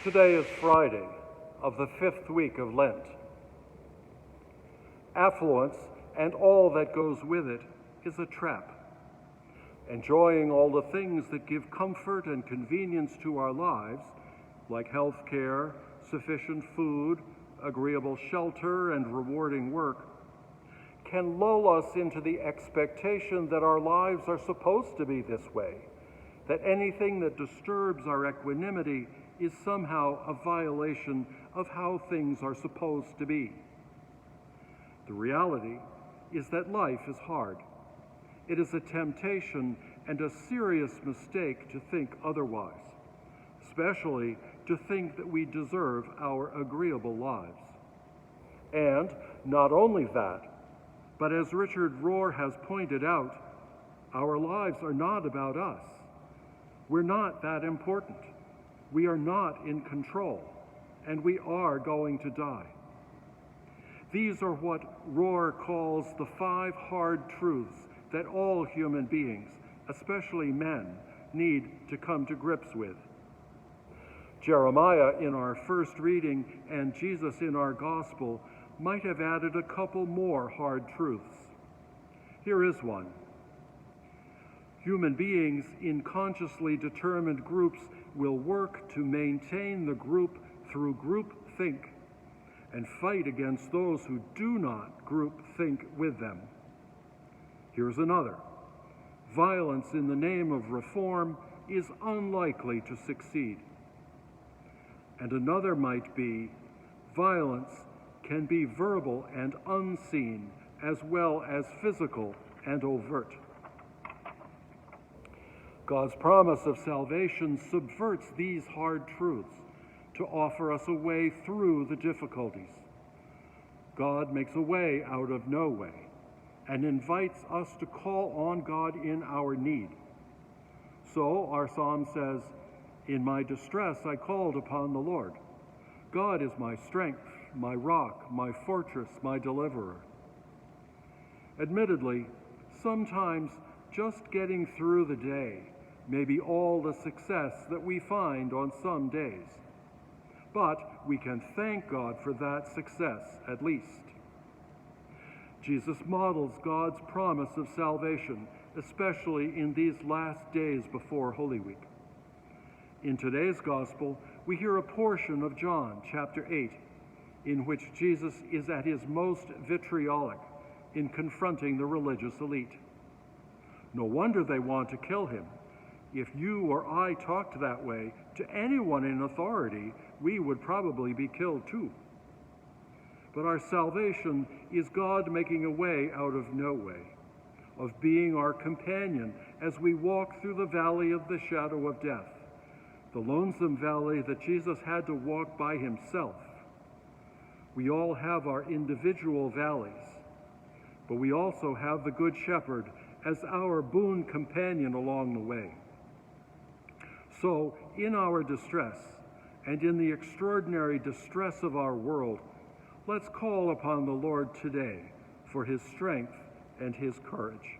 Today is Friday of the 5th week of Lent. Affluence and all that goes with it is a trap. Enjoying all the things that give comfort and convenience to our lives, like health care, sufficient food, agreeable shelter, and rewarding work, can lull us into the expectation that our lives are supposed to be this way, that anything that disturbs our equanimity is somehow a violation of how things are supposed to be. The reality is that life is hard. It is a temptation and a serious mistake to think otherwise, especially to think that we deserve our agreeable lives. And not only that, but as Richard Rohr has pointed out, our lives are not about us. We're not that important. We are not in control, and we are going to die. These are what Rohr calls the 5 hard truths that all human beings, especially men, need to come to grips with. Jeremiah in our first reading and Jesus in our gospel might have added a couple more hard truths. Here is one. Human beings in consciously determined groups will work to maintain the group through groupthink and fight against those who do not groupthink with them. Here's another. Violence in the name of reform is unlikely to succeed. And another might be, violence can be verbal and unseen as well as physical and overt. God's promise of salvation subverts these hard truths to offer us a way through the difficulties. God makes a way out of no way and invites us to call on God in our need. So our psalm says, "In my distress I called upon the Lord. God is my strength, my rock, my fortress, my deliverer." Admittedly, sometimes just getting through the day may be all the success that we find on some days. But we can thank God for that success at least. Jesus models God's promise of salvation, especially in these last days before Holy Week. In today's gospel, we hear a portion of John chapter 8, in which Jesus is at his most vitriolic in confronting the religious elite. No wonder they want to kill him. If you or I talked that way to anyone in authority, we would probably be killed too. But our salvation is God making a way out of no way, of being our companion as we walk through the valley of the shadow of death, the lonesome valley that Jesus had to walk by himself. We all have our individual valleys, but we also have the Good Shepherd as our boon companion along the way. So, in our distress, and in the extraordinary distress of our world, let's call upon the Lord today for his strength and his courage.